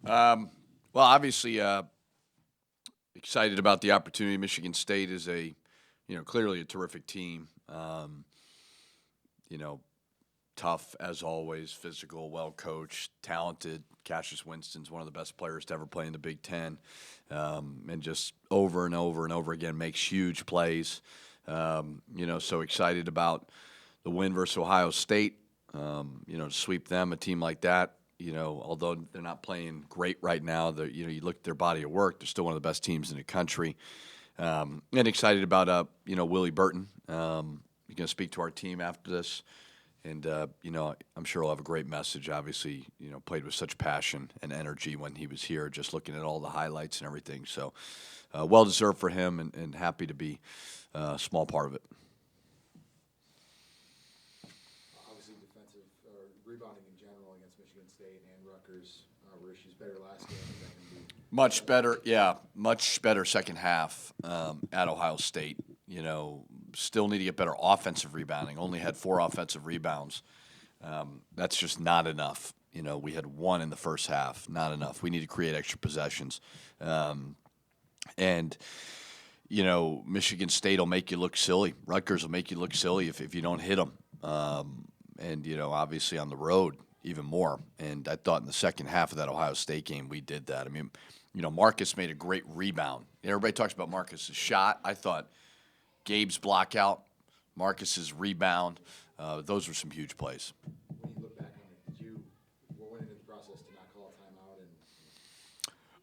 Well, obviously, excited about the opportunity. Michigan State is clearly a terrific team. You know, tough as always, physical, well coached, talented. Cassius Winston's one of the best players to ever play in the Big Ten, and just over and over and over again makes huge plays. So excited about the win versus Ohio State. To sweep them, a team like that. Although they're not playing great right now, you look at their body of work, they're still one of the best teams in the country. And excited about Willie Burton. He's going to speak to our team after this. And, I'm sure he'll have a great message. Obviously, played with such passion and energy when he was here, just looking at all the highlights and everything. So, well-deserved for him and happy to be a small part of it. Obviously, defensive rebounding in general against Michigan State and Rutgers were issues better last game. Much better, yeah. Much better second half at Ohio State. Still need to get better offensive rebounding. Only had 4 offensive rebounds. That's just not enough. We had 1 in the first half. Not enough. We need to create extra possessions. Michigan State will make you look silly. Rutgers will make you look silly if you don't hit them. Obviously on the road, even more. And I thought in the second half of that Ohio State game, we did that. I mean, Marcus made a great rebound. Everybody talks about Marcus's shot. I thought Gabe's block out, Marcus's rebound, those were some huge plays. When you look back on it, what went into the process to not call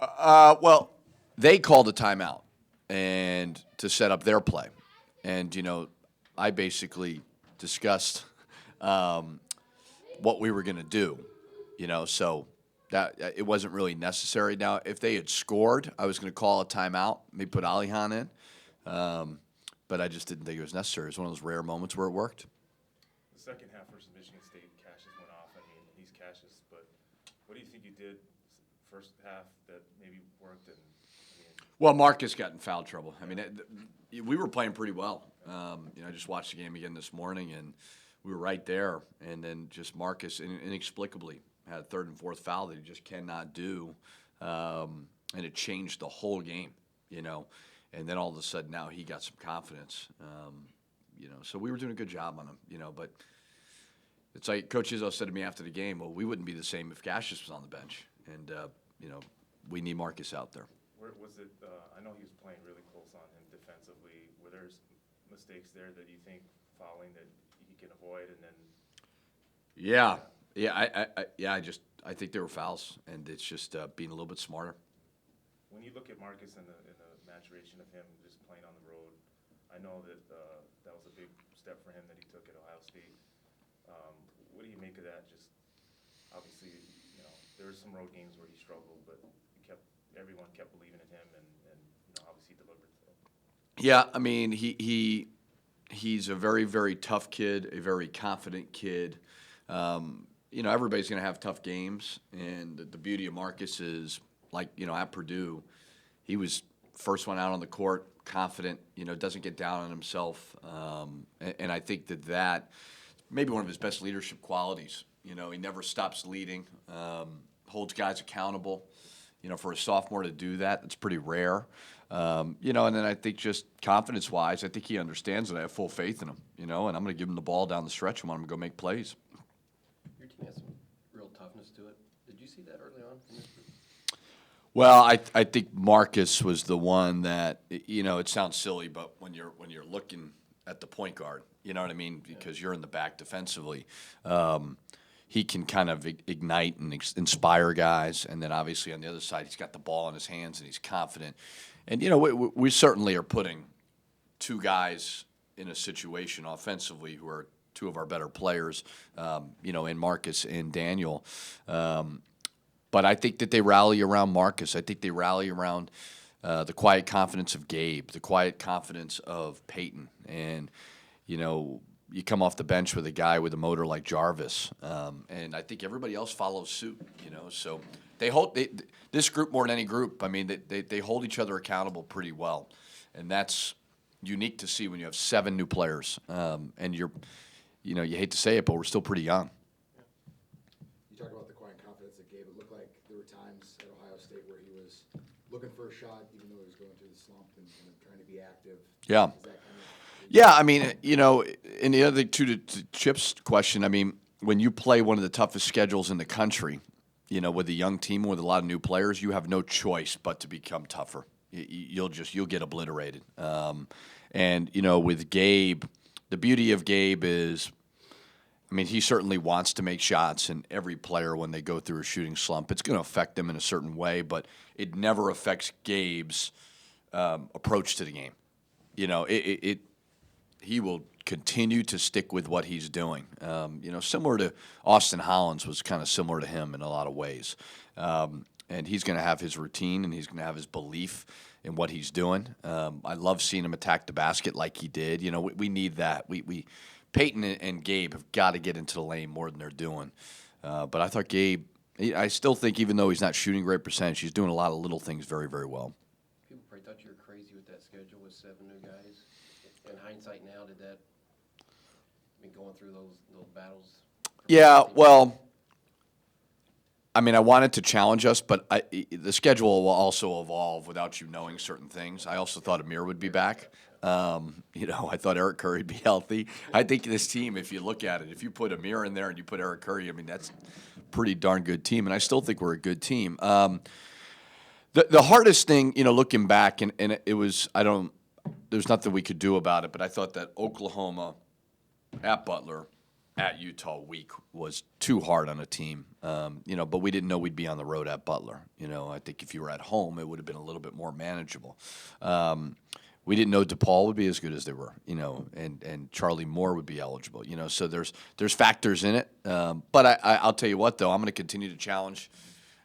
a timeout? Well, they called a timeout and to set up their play. And, I basically discussed what we were going to do, so that it wasn't really necessary. Now, if they had scored, I was going to call a timeout, maybe put Alihan in, but I just didn't think it was necessary. It was one of those rare moments where it worked. The second half versus Michigan State, Cassius went off. I mean, he's Cassius, but what do you think you did first half that maybe worked? Well, Marcus got in foul trouble. I mean, we were playing pretty well. I just watched the game again this morning, and we were right there. And then just Marcus inexplicably had a third and fourth foul that he just cannot do, and it changed the whole game. And then all of a sudden now he got some confidence. So we were doing a good job on him. But it's like Coach Izzo said to me after the game, well, we wouldn't be the same if Cassius was on the bench, and we need Marcus out there. Where was it? I know he was playing really close on him defensively. Were there mistakes there that you think fouling that he can avoid, and then? I think there were fouls, and it's just being a little bit smarter. When you look at Marcus and the maturation of him just playing on the road, I know that that was a big step for him that he took at Ohio State. What do you make of that? Just obviously, there were some road games where he struggled, but everyone kept believing in him, and obviously delivered. So. Yeah, I mean, he's a very, very tough kid, a very confident kid. Everybody's going to have tough games, and the beauty of Marcus is, like, at Purdue, he was first one out on the court, confident, doesn't get down on himself. And I think that maybe one of his best leadership qualities. He never stops leading, holds guys accountable. For a sophomore to do that, it's pretty rare. And then I think just confidence-wise, I think he understands that I have full faith in him, and I'm going to give him the ball down the stretch and want him to go make plays. Your team has some real toughness to it. Did you see that early on from this group? Well, I think Marcus was the one that, it sounds silly, but when you're looking at the point guard, you know what I mean? Because you're in the back defensively. He can kind of ignite and inspire guys. And then obviously on the other side, he's got the ball in his hands and he's confident. And, we certainly are putting 2 guys in a situation offensively who are 2 of our better players, in Marcus and Daniel. But I think that they rally around Marcus. I think they rally around the quiet confidence of Gabe, the quiet confidence of Peyton. And, you come off the bench with a guy with a motor like Jarvis, and I think everybody else follows suit. So this group more than any group. I mean, they hold each other accountable pretty well, and that's unique to see when you have 7 new players. And you hate to say it, but we're still pretty young. You talk about the quiet confidence of Gabe. It looked like there were times at Ohio State where he was looking for a shot even though he was going through the slump and trying to be active. Yeah. Is that kind of, Yeah, I mean, and the other thing, too, to Chip's question, I mean, when you play one of the toughest schedules in the country, with a young team with a lot of new players, you have no choice but to become tougher. You'll get obliterated. And with Gabe, the beauty of Gabe is, I mean, he certainly wants to make shots, and every player, when they go through a shooting slump, it's going to affect them in a certain way, but it never affects Gabe's approach to the game. He will continue to stick with what he's doing. Similar to Austin Hollins was kind of similar to him in a lot of ways. And he's going to have his routine, and he's going to have his belief in what he's doing. I love seeing him attack the basket like he did. We need that. Peyton and Gabe have got to get into the lane more than they're doing. But I thought Gabe, I still think even though he's not shooting great percentage, he's doing a lot of little things very, very well. People probably thought you were crazy with that schedule with 7 new guys. In hindsight now, did that, going through those battles? Yeah, well, I mean, I wanted to challenge us, but the schedule will also evolve without you knowing certain things. I also thought Amir would be back. I thought Eric Curry would be healthy. I think this team, if you look at it, if you put Amir in there and you put Eric Curry, I mean, that's a pretty darn good team, and I still think we're a good team. The hardest thing, looking back, and it was, there's nothing we could do about it, but I thought that Oklahoma at Butler, at Utah week was too hard on a team, but we didn't know we'd be on the road at Butler. I think if you were at home, it would have been a little bit more manageable. We didn't know DePaul would be as good as they were, and Charlie Moore would be eligible, so there's factors in it. But I'll tell you what, though, I'm going to continue to challenge.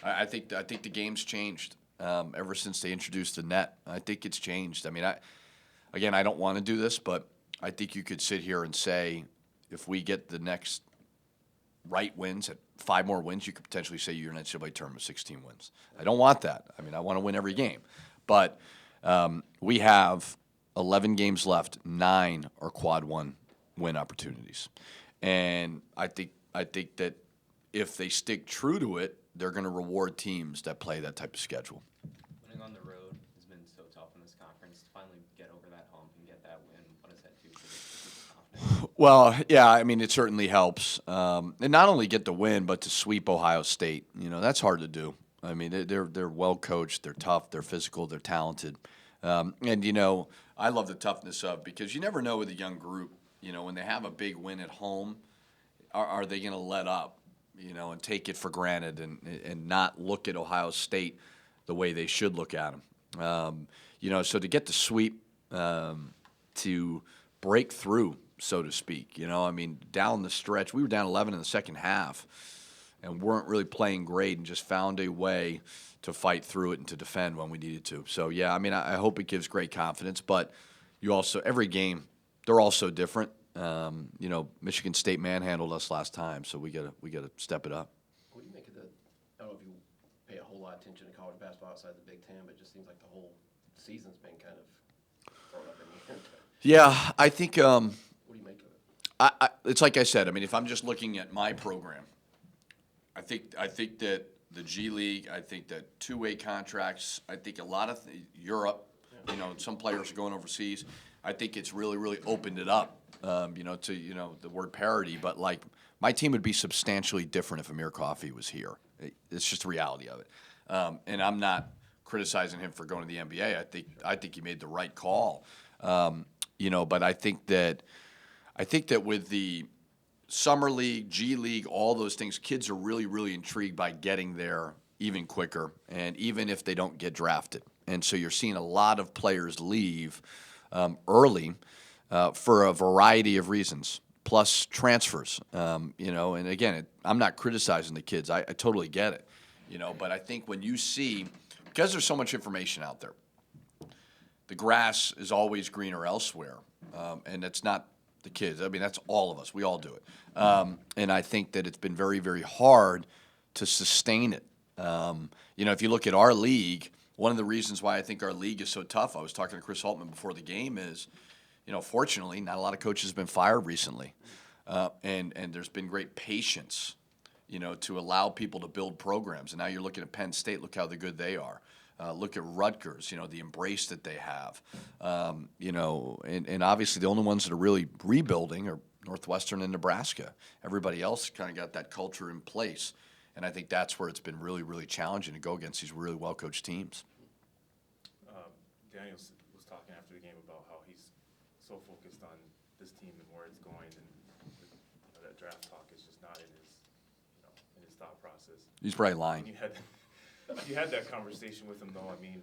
I think the game's changed ever since they introduced the net. I think it's changed. I mean, I don't want to do this, but I think you could sit here and say, if we get the next right wins at 5 more wins, you could potentially say you're in an NCAA tournament with 16 wins. I don't want that. I mean, I want to win every game. But we have 11 games left. 9 are quad 1 win opportunities. And I think that if they stick true to it, they're going to reward teams that play that type of schedule. Winning on the road has been so tough in this conference. To finally get over that hump and get that win, what does that do for the confidence? Well, yeah, I mean, it certainly helps. And not only get the win, but to sweep Ohio State. That's hard to do. I mean, they're well coached, they're tough, they're physical, they're talented. And, I love the toughness of, because you never know with a young group, when they have a big win at home, are they going to let up, and take it for granted and not look at Ohio State the way they should look at them. So to get the sweep, to break through, so to speak, I mean, down the stretch, we were down 11 in the second half and weren't really playing great and just found a way to fight through it and to defend when we needed to. So, yeah, I mean, I hope it gives great confidence, but you also, every game, they're all so different. Michigan State manhandled us last time, so we gotta step it up. What do you make of I don't know if you pay a whole lot of attention to college basketball outside the Big Ten, but it just seems like the whole season's been kind of thrown up in the air. Yeah, I think What do you make of it? it's like I said. I mean, if I'm just looking at my program, I think that the G League, I think that two-way contracts, I think a lot of Europe, some players are going overseas. I think it's really, really opened it up, to the word parity. But like, my team would be substantially different if Amir Coffey was here. It's just the reality of it. And I'm not criticizing him for going to the NBA. I think he made the right call. But I think that with the Summer League, G League, all those things, kids are really, really intrigued by getting there even quicker, and even if they don't get drafted. And so you're seeing a lot of players leave early for a variety of reasons, plus transfers. And again, I'm not criticizing the kids. I totally get it. But I think when you see, because there's so much information out there, the grass is always greener elsewhere, and it's not the kids. I mean, that's all of us. We all do it. And I think that it's been very, very hard to sustain it. If you look at our league, one of the reasons why I think our league is so tough, I was talking to Chris Holtman before the game, is, fortunately, not a lot of coaches have been fired recently. And there's been great patience, to allow people to build programs. And now you're looking at Penn State, look how good they are. Look at Rutgers, the embrace that they have. And obviously the only ones that are really rebuilding are Northwestern and Nebraska. Everybody else kind of got that culture in place. And I think that's where it's been really, really challenging to go against these really well-coached teams. Daniel was talking after the game about how he's so focused on this team and where it's going, and that draft talk is just not in his thought process. He's probably lying. You had that conversation with him, though. I mean,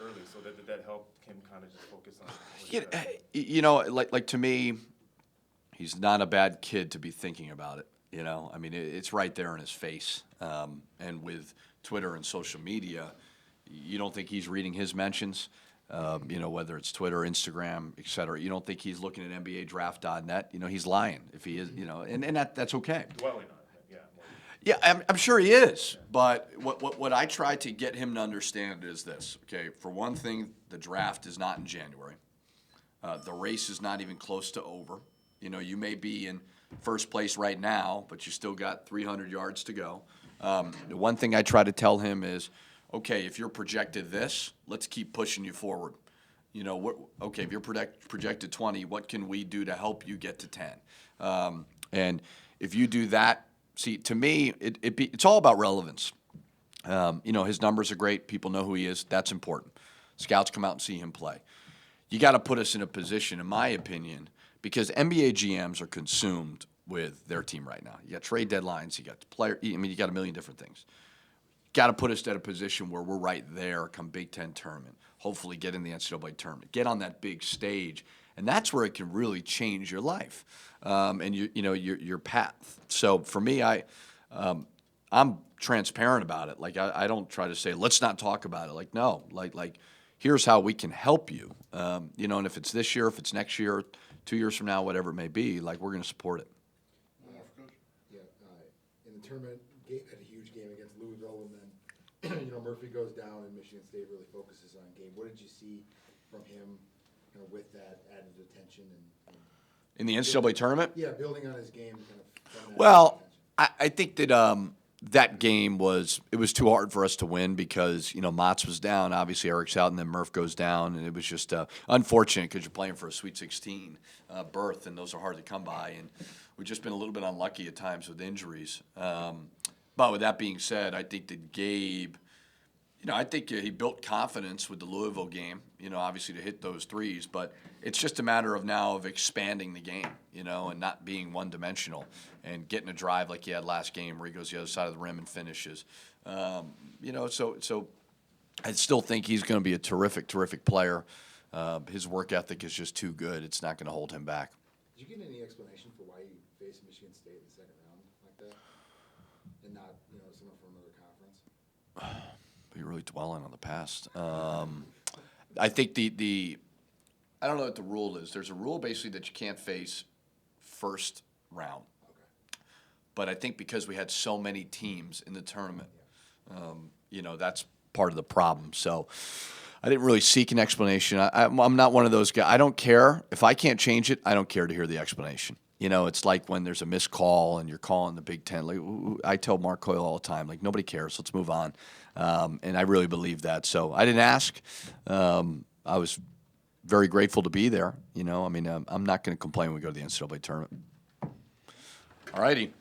early, so that helped him kind of just focus on. Like to me, he's not a bad kid to be thinking about it. I mean, it's right there in his face. And with Twitter and social media, you don't think he's reading his mentions, whether it's Twitter, Instagram, et cetera. You don't think he's looking at NBADraft.net. He's lying if he is, and that's okay. Dwelling on it, yeah. Yeah, I'm sure he is. But what I try to get him to understand is this, okay? For one thing, the draft is not in January. The race is not even close to over. You may be in first place right now, but you still got 300 yards to go. The one thing I try to tell him is, okay, if you're projected this, let's keep pushing you forward. Okay, if you're projected 20, what can we do to help you get to 10? And if you do that, see, to me, it's all about relevance. His numbers are great. People know who he is. That's important. Scouts come out and see him play. You got to put us in a position, in my opinion, because NBA GMs are consumed with their team right now. You got trade deadlines. You got player. I mean, you got a million different things. Got to put us at a position where we're right there come Big Ten tournament. Hopefully get in the NCAA tournament. Get on that big stage. And that's where it can really change your life and your path. So for me, I'm transparent about it. Like I don't try to say, let's not talk about it. Like, no, like here's how we can help you. And if it's this year, if it's next year, 2 years from now, whatever it may be, like we're going to support it. Yeah, in the tournament, had a huge game against Louisville, and then Murphy goes down, and Michigan State really focuses on game. What did you see from him with that added attention and In the NCAA tournament? yeah, building on his game kind of from that Well, attention? I think that that game was too hard for us to win because Motts was down, obviously Eric's out, and then Murph goes down, and it was just unfortunate because you're playing for a Sweet 16 berth, and those are hard to come by, and we've just been a little bit unlucky at times with injuries. But with that being said, I think that Gabe, I think he built confidence with the Louisville game, obviously to hit those threes, but it's just a matter of now of expanding the game, and not being one-dimensional and getting a drive like he had last game where he goes the other side of the rim and finishes. So I still think he's going to be a terrific, terrific player. His work ethic is just too good. It's not going to hold him back. Did you get any explanation for why you faced Michigan State in the second round like that, and not someone from another conference? You're really dwelling on the past. I think I don't know what the rule is. There's a rule basically that you can't face first round. Okay. But I think because we had so many teams in the tournament, that's part of the problem. So I didn't really seek an explanation. I'm not one of those guys. I don't care. If I can't change it, I don't care to hear the explanation. It's like when there's a missed call and you're calling the Big Ten. Like, I tell Mark Coyle all the time, like, nobody cares. Let's move on. And I really believe that. So I didn't ask. I was very grateful to be there. I'm not going to complain when we go to the NCAA tournament. All righty.